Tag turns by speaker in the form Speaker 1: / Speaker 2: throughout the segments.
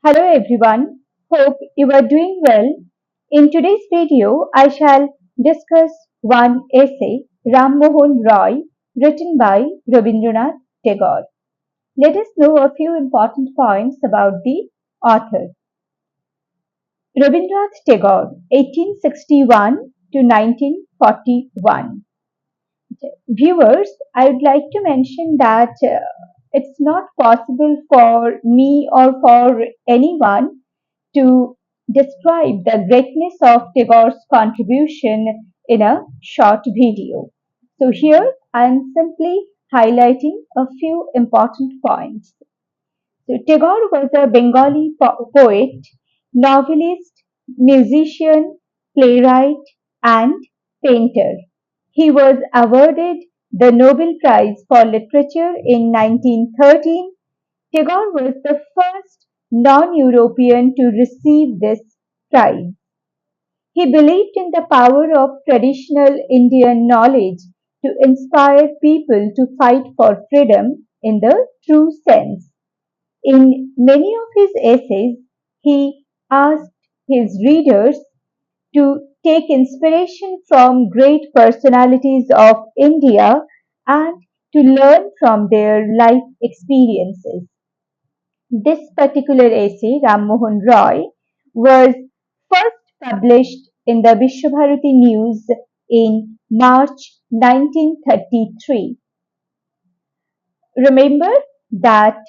Speaker 1: Hello everyone, hope you are doing well. In today's video, I shall discuss one essay, Ram Mohan Roy, written by Rabindranath Tagore. Let us know a few important points about the author. Rabindranath Tagore, 1861 to 1941. Viewers, I would like to mention that it's not possible for me or for anyone to describe the greatness of Tagore's contribution in a short video. So here I am simply highlighting a few important points. So Tagore was a Bengali poet, novelist, musician, playwright, and painter. He was awarded the Nobel Prize for Literature in 1913. Tagore was the first non-European to receive this prize. He believed in the power of traditional Indian knowledge to inspire people to fight for freedom in the true sense. In many of his essays, he asked his readers to take inspiration from great personalities of India and to learn from their life experiences. This particular essay, Ram Mohan Roy, was first published in the Vishwabharati News in March 1933. Remember that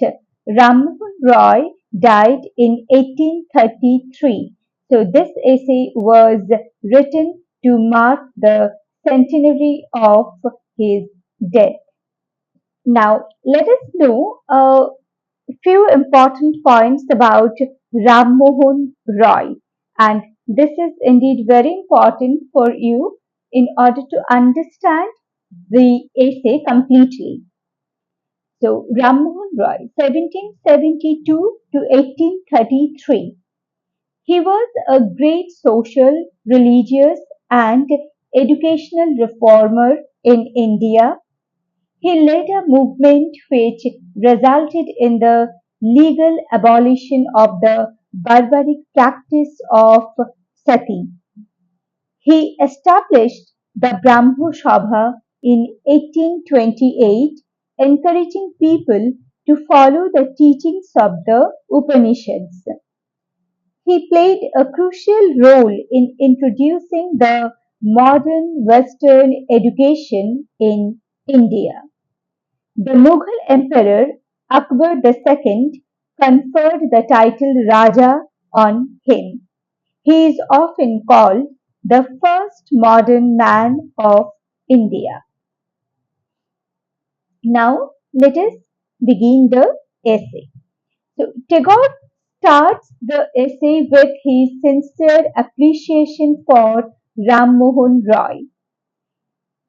Speaker 1: Ram Mohan Roy died in 1833. So this essay was written to mark the centenary of his death. Now, let us know a few important points about Ram Mohan Roy. And this is indeed very important for you in order to understand the essay completely. So, Ram Mohan Roy, 1772 to 1833. He was a great social, religious, and educational reformer in India. He led a movement which resulted in the legal abolition of the barbaric practice of sati. He established the Brahmo Sabha in 1828, encouraging people to follow the teachings of the Upanishads. He played a crucial role in introducing the modern Western education in India. The Mughal Emperor Akbar II conferred the title Raja on him. He is often called the first modern man of India. Now, let us begin the essay. So, Tagore starts the essay with his sincere appreciation for Ram Mohan Roy.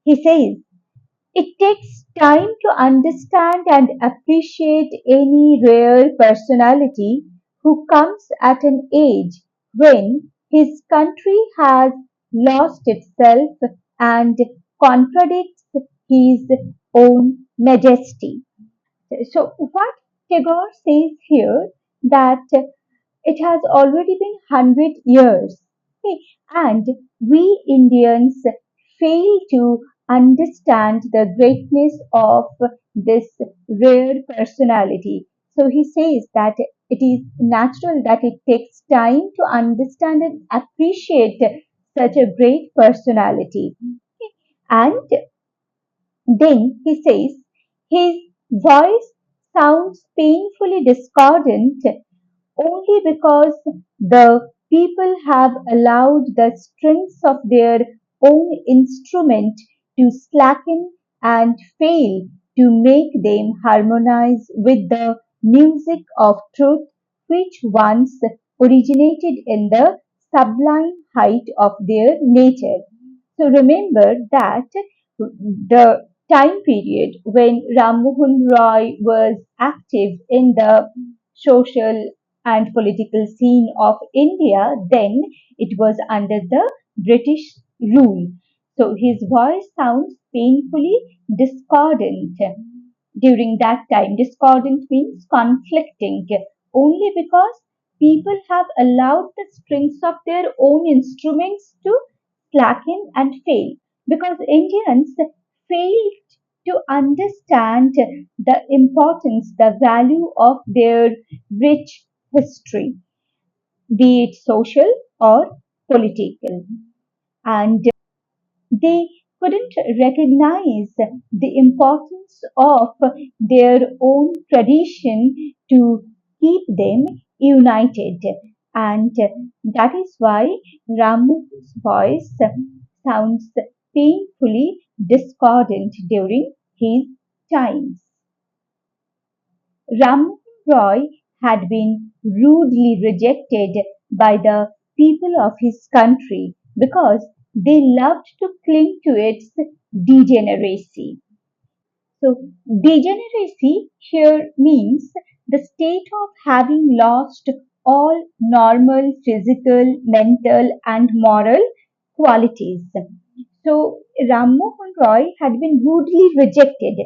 Speaker 1: He says, it takes time to understand and appreciate any rare personality who comes at an age when his country has lost itself and contradicts his own majesty. So, what Tagore says here that it has already been 100 years, okay, and we Indians fail to understand the greatness of this rare personality. So he says that it is natural that it takes time to understand and appreciate such a great personality. And then he says his voice sounds painfully discordant only because the people have allowed the strings of their own instrument to slacken and fail to make them harmonize with the music of truth which once originated in the sublime height of their nature. So remember that the time period when Ram Mohan Roy was active in the social and political scene of India, then it was under the British rule. So his voice sounds painfully discordant during that time. Discordant means conflicting only because people have allowed the strings of their own instruments to slacken and fail because Indians failed to understand the importance, the value of their rich history, be it social or political. And they couldn't recognize the importance of their own tradition to keep them united. And that is why Ramu's voice sounds painfully discordant during his times. Ram Roy had been rudely rejected by the people of his country because they loved to cling to its degeneracy. So, degeneracy here means the state of having lost all normal physical, mental, and moral qualities. So, Ram Mohan Roy had been rudely rejected.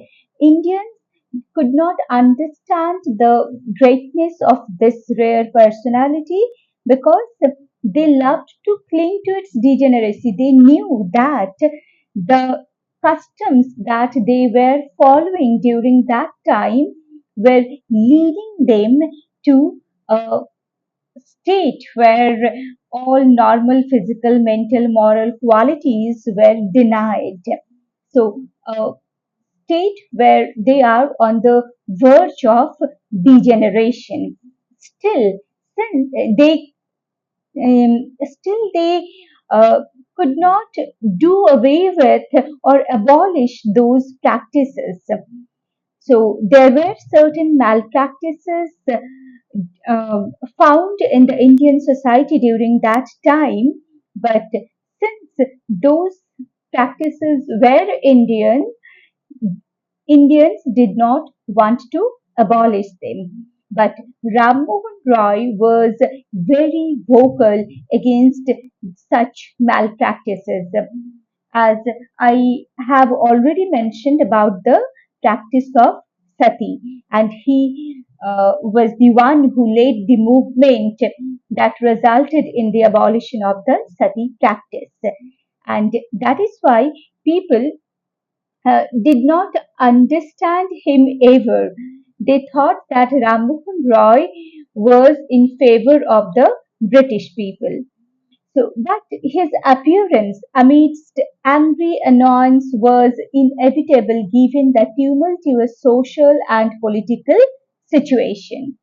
Speaker 1: Indians could not understand the greatness of this rare personality because they loved to cling to its degeneracy. They knew that the customs that they were following during that time were leading them to a state where all normal physical, mental, moral qualities were denied. So, state where they are on the verge of degeneration. Still, since they uh, could not do away with or abolish those practices. So there were certain malpractices found in the Indian society during that time, but since those practices were Indians did not want to abolish them. But Ram Mohan Roy was very vocal against such malpractices. As I have already mentioned about the practice of sati, and he was the one who led the movement that resulted in the abolition of the sati practice. And that is why people did not understand him ever. They thought that Rammohun Roy was in favor of the British people. So, but his appearance amidst angry annoyance was inevitable given the tumultuous social and political situation.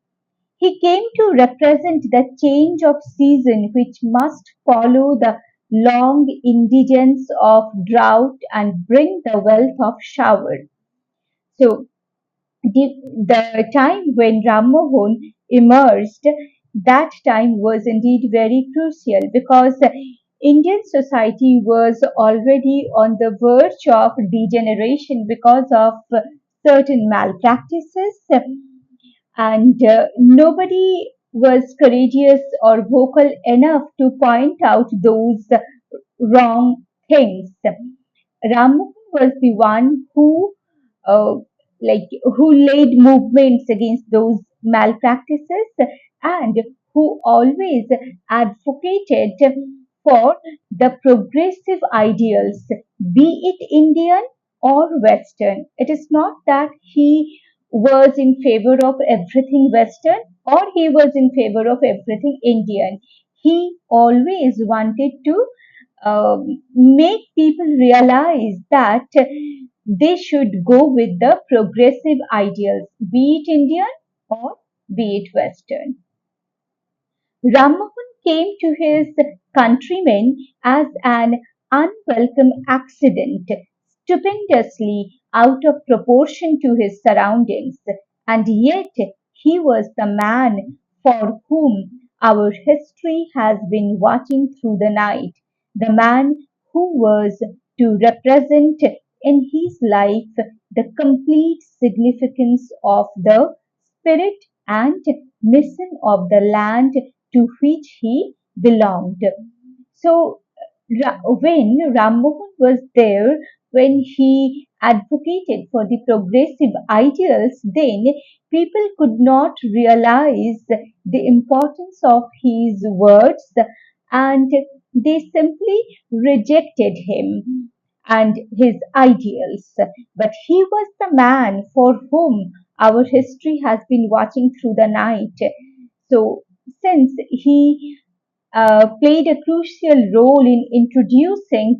Speaker 1: He came to represent the change of season which must follow the long indigence of drought and bring the wealth of shower. So, the time when Ram Mohan emerged, that time was indeed very crucial because Indian society was already on the verge of degeneration because of certain malpractices, and nobody was courageous or vocal enough to point out those wrong things. Ramu was the one who uh, who led movements against those malpractices and who always advocated for the progressive ideals, be it Indian or Western. It is not that he was in favor of everything Western or he was in favor of everything Indian. He always wanted to make people realize that they should go with the progressive ideals, be it Indian or be it Western. Rammohun came to his countrymen as an unwelcome accident, stupendously out of proportion to his surroundings, and yet he was the man for whom our history has been watching through the night, the man who was to represent in his life the complete significance of the spirit and mission of the land to which he belonged. So when Ram Mohan was there, when he advocated for the progressive ideals, then people could not realize the importance of his words and they simply rejected him and his ideals. But he was the man for whom our history has been watching through the night. So, since he played a crucial role in introducing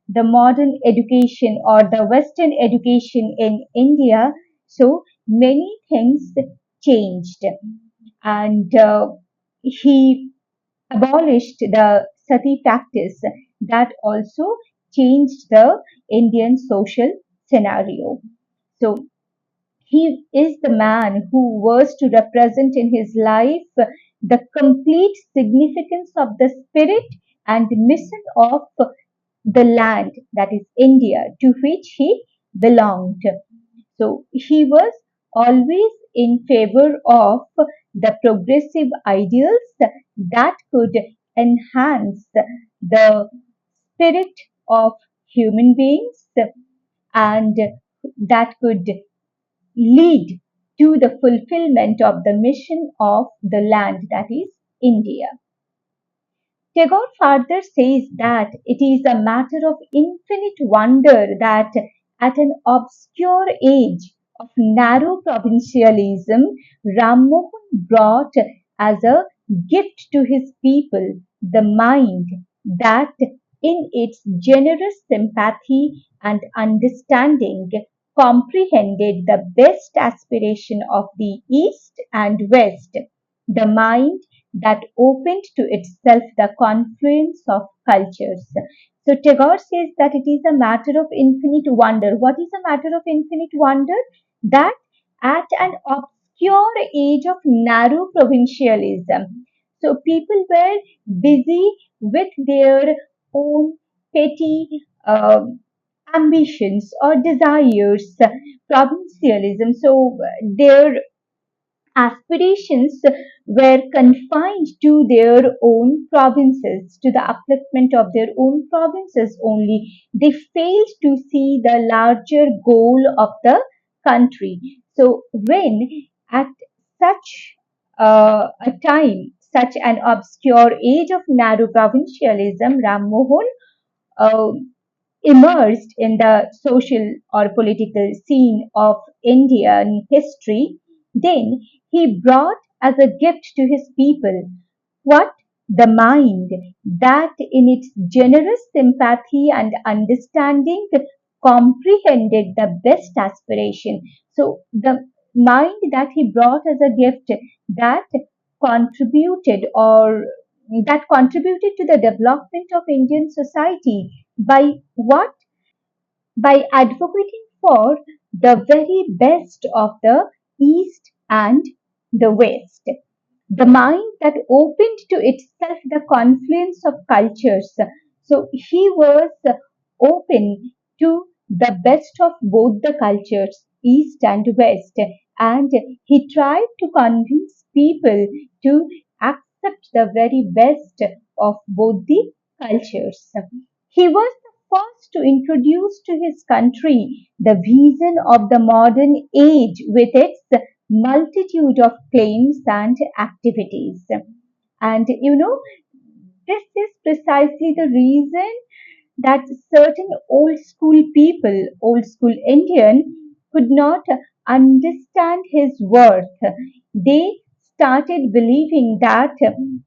Speaker 1: the modern education or the Western education in India, so many things changed. And he abolished the sati practice that also changed the Indian social scenario. So he is the man who was to represent in his life the complete significance of the spirit and mission of the land, that is India, to which he belonged. So he was always in favor of the progressive ideals that could enhance the spirit of human beings and that could lead to the fulfillment of the mission of the land, that is India. Tagore further says that it is a matter of infinite wonder that at an obscure age of narrow provincialism, Ram Mohan brought as a gift to his people the mind that, in its generous sympathy and understanding, comprehended the best aspiration of the East and West, the mind that opened to itself the confluence of cultures. So Tagore says that it is a matter of infinite wonder. What is a matter of infinite wonder? That at an obscure age of narrow provincialism, so people were busy with their own petty ambitions or desires, provincialism. So their aspirations were confined to their own provinces, to the upliftment of their own provinces only. They failed to see the larger goal of the country. So, when at such a time, such an obscure age of narrow provincialism, Ram Mohan uh, immersed in the social or political scene of Indian history, then he brought as a gift to his people what the mind that in its generous sympathy and understanding comprehended the best aspiration. So the mind that he brought as a gift that contributed or that contributed to the development of Indian society by what? By advocating for the very best of the East and the West. The mind that opened to itself the confluence of cultures. So he was open to the best of both the cultures, East and West, and he tried to convince people to accept the very best of both the cultures. He was the first to introduce to his country the vision of the modern age with its multitude of claims and activities. And this is precisely the reason that certain old school people, old school Indian, could not understand his worth. They started believing that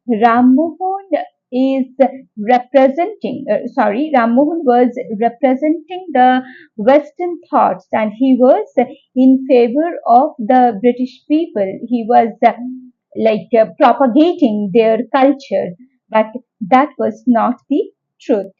Speaker 1: Ram Mohan is Ram Mohan was representing the Western thoughts and he was in favor of the British people. He was propagating their culture, but that was not the truth.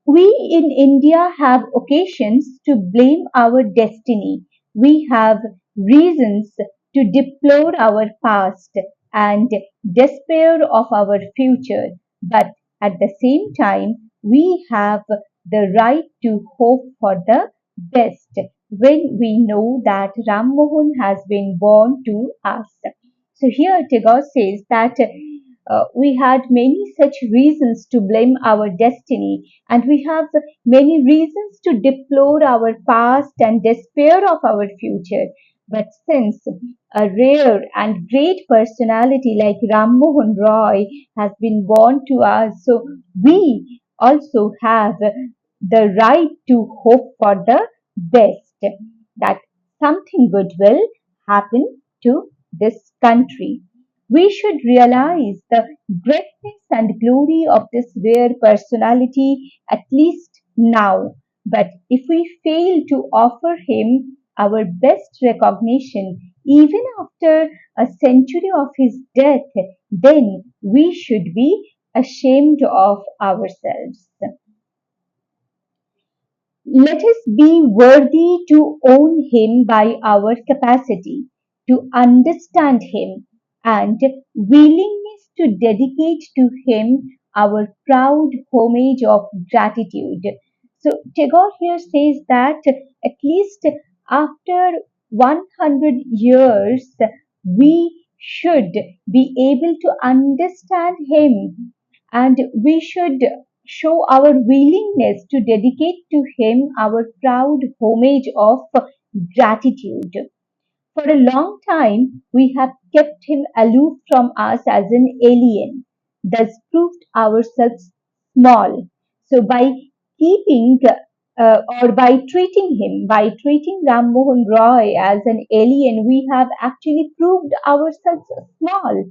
Speaker 1: We in India have occasions to blame our destiny. We have reasons to deplore our past and despair of our future. But at the same time, we have the right to hope for the best when we know that Ram Mohan has been born to us. So here Tagore says that we had many such reasons to blame our destiny, and we have many reasons to deplore our past and despair of our future. But since a rare and great personality like Ram Mohan Roy has been born to us, so we also have the right to hope for the best, that something good will happen to this country. We should realize the greatness and glory of this rare personality at least now. But if we fail to offer him our best recognition, even after a century of his death, then we should be ashamed of ourselves. Let us be worthy to own him by our capacity, to understand him, and willingness to dedicate to him our proud homage of gratitude. So Tagore here says that at least after 100 years, we should be able to understand him, and we should show our willingness to dedicate to him our proud homage of gratitude. For a long time, we have kept him aloof from us as an alien, thus proved ourselves small. So, by keeping or by treating Ram Mohan Roy as an alien, we have actually proved ourselves small.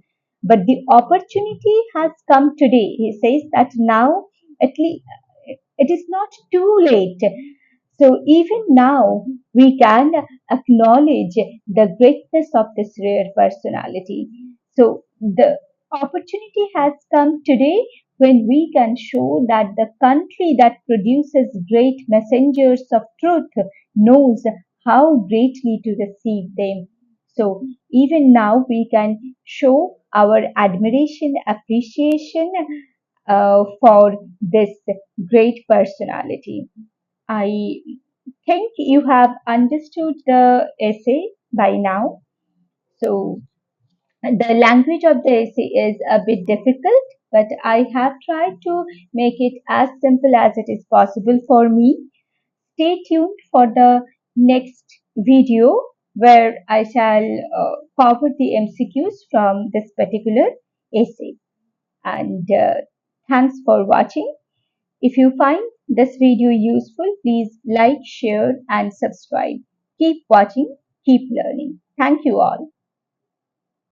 Speaker 1: But the opportunity has come today. He says that now, at least, it is not too late. So even now, we can acknowledge the greatness of this rare personality. So the opportunity has come today when we can show that the country that produces great messengers of truth knows how greatly to receive them. So even now we can show our admiration, appreciation for this great personality. I think you have understood the essay by now. So the language of the essay is a bit difficult, but I have tried to make it as simple as it is possible for me. Stay tuned for the next video where I shall forward the MCQs from this particular essay. And thanks for watching. If you find this video useful, please like, share, and subscribe. Keep watching, keep learning. Thank you all.